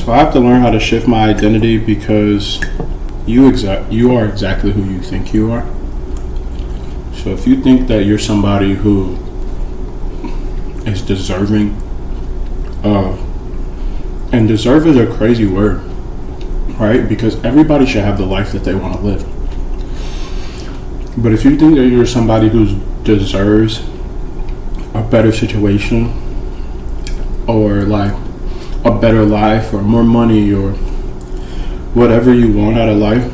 So I have to learn how to shift my identity because you are exactly who you think you are. So if you think that you're somebody who is deserving of, and deserve is a crazy word, right? Because everybody should have the life that they want to live. But if you think that you're somebody who deserves a better situation, or like a better life, or more money, or whatever you want out of life,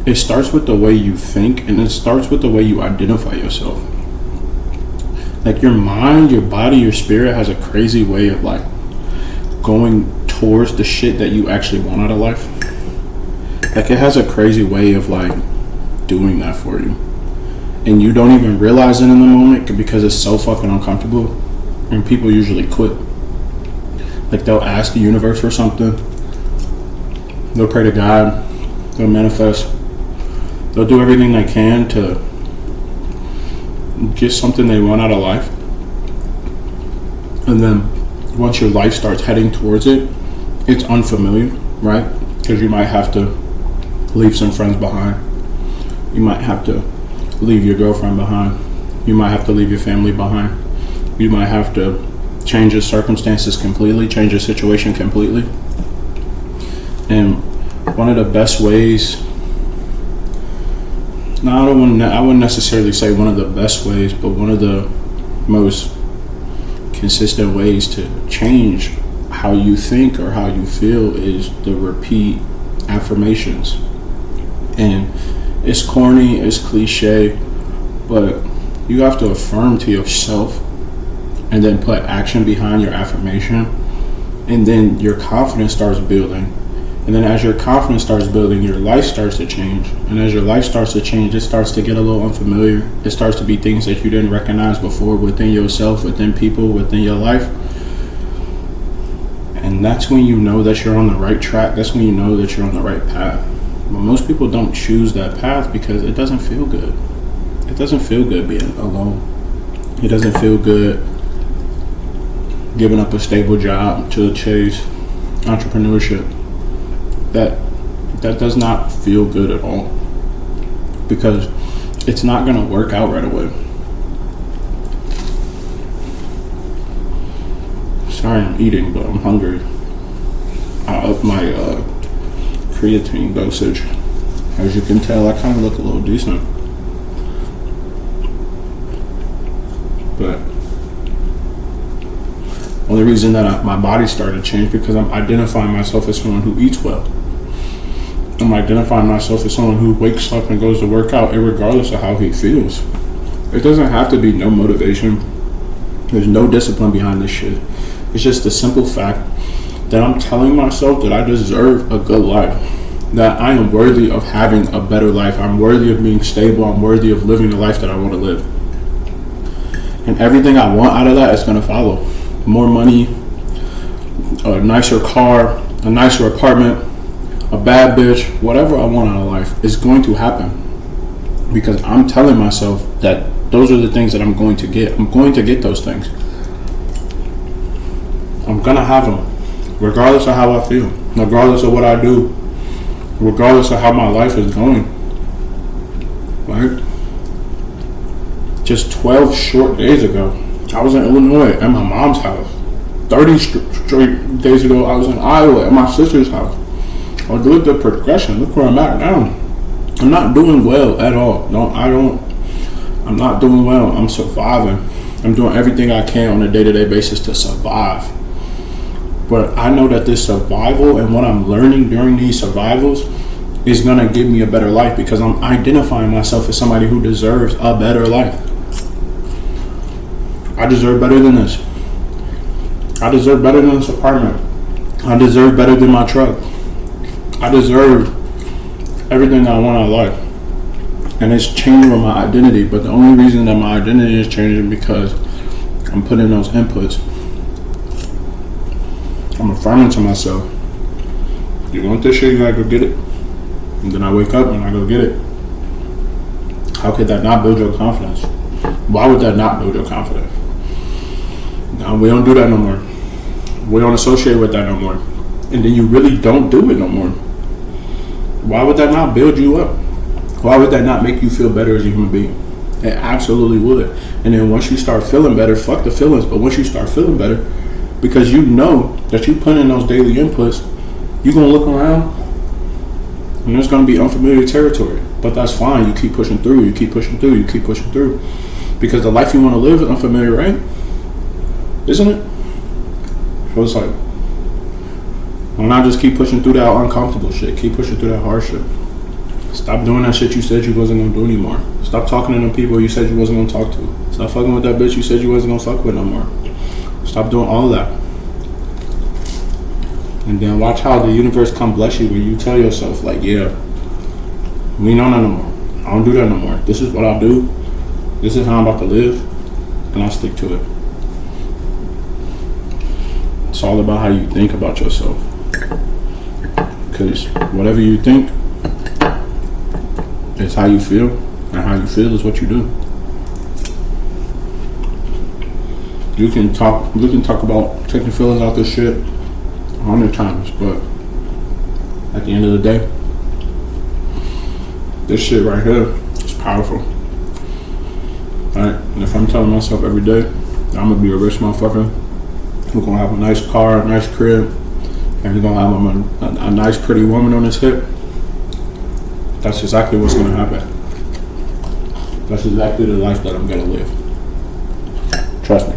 it starts with the way you think, and it starts with the way you identify yourself. Like your mind, your body, your spirit has a crazy way of like going towards the shit that you actually want out of life. Like it has a crazy way of like doing that for you, and you don't even realize it in the moment because it's so fucking uncomfortable. And people usually quit. Like they'll ask the universe for something, they'll pray to God, they'll manifest, they'll do everything they can to get something they want out of life. And then once your life starts heading towards it, it's unfamiliar, right? Because you might have to leave some friends behind. You might have to leave your girlfriend behind. You might have to leave your family behind. You might have to change your circumstances completely, change your situation completely. And one of the best ways, I wouldn't necessarily say one of the best ways, but one of the most consistent ways to change how you think or how you feel is to repeat affirmations. And it's corny, it's cliche, but you have to affirm to yourself and then put action behind your affirmation, and then your confidence starts building. And then as your confidence starts building, your life starts to change. And as your life starts to change, it starts to get a little unfamiliar. It starts to be things that you didn't recognize before within yourself, within people, within your life. And that's when you know that you're on the right track. That's when you know that you're on the right path. But most people don't choose that path because it doesn't feel good. It doesn't feel good being alone. It doesn't feel good giving up a stable job to chase entrepreneurship. That does not feel good at all, because it's not going to work out right away. Sorry I'm eating, but I'm hungry. I upped my creatine dosage. As you can tell, I kind of look a little decent. But only reason that my body started to change because I'm identifying myself as someone who eats well. I'm identifying myself as someone who wakes up and goes to work out regardless of how he feels. It doesn't have to be no motivation. There's no discipline behind this shit. It's just the simple fact that I'm telling myself that I deserve a good life, that I am worthy of having a better life. I'm worthy of being stable. I'm worthy of living the life that I want to live. And everything I want out of that is going to follow. More money, a nicer car, a nicer apartment, a bad bitch, whatever I want out of life is going to happen, because I'm telling myself that those are the things that I'm going to get. I'm going to get those things. I'm going to have them, regardless of how I feel, regardless of what I do, regardless of how my life is going. Right? Just 12 short days ago, I was in Illinois at my mom's house. 30 straight days ago, I was in Iowa at my sister's house. I look at the progression. Look where I'm at now. I'm not doing well at all. I'm not doing well. I'm surviving. I'm doing everything I can on a day-to-day basis to survive. But I know that this survival and what I'm learning during these survivals is going to give me a better life, because I'm identifying myself as somebody who deserves a better life. I deserve better than this. I deserve better than this apartment. I deserve better than my truck. I deserve everything that I want out of life. And it's changing with my identity. But the only reason that my identity is changing because I'm putting those inputs. I'm affirming to myself, you want this shit, you gotta go get it. And then I wake up and I go get it. How could that not build your confidence? Why would that not build your confidence? No, we don't do that no more. We don't associate with that no more. and then you really don't do it no more. Why would that not build you up? Why would that not make you feel better as a human being? It absolutely would. And then once you start feeling better, fuck the feelings, but once you start feeling better, because you know that you put in those daily inputs, you're going to look around and there's going to be unfamiliar territory. But that's fine. You keep pushing through, you keep pushing through, you keep pushing through. Because the life you want to live is unfamiliar, right? Isn't it? So it's like, why not just keep pushing through that uncomfortable shit? Keep pushing through that hard shit. Stop doing that shit you said you wasn't gonna do anymore. Stop talking to them people you said you wasn't gonna talk to. Stop fucking with that bitch you said you wasn't gonna fuck with no more. Stop doing all of that. And then watch how the universe come bless you when you tell yourself, like, yeah, we know that no more. I don't do that no more. This is what I do. This is how I'm about to live. And I'll stick to it. It's all about how you think about yourself. Because whatever you think is how you feel, and how you feel is what you do. You can talk about taking feelings out this shit 100 times, but at the end of the day, this shit right here is powerful. Alright, and if I'm telling myself every day that I'm gonna be a rich motherfucker, we're gonna have a nice car, a nice crib, and we're gonna have a nice pretty woman on his hip, that's exactly what's gonna happen. That's exactly the life that I'm gonna live. Trust me.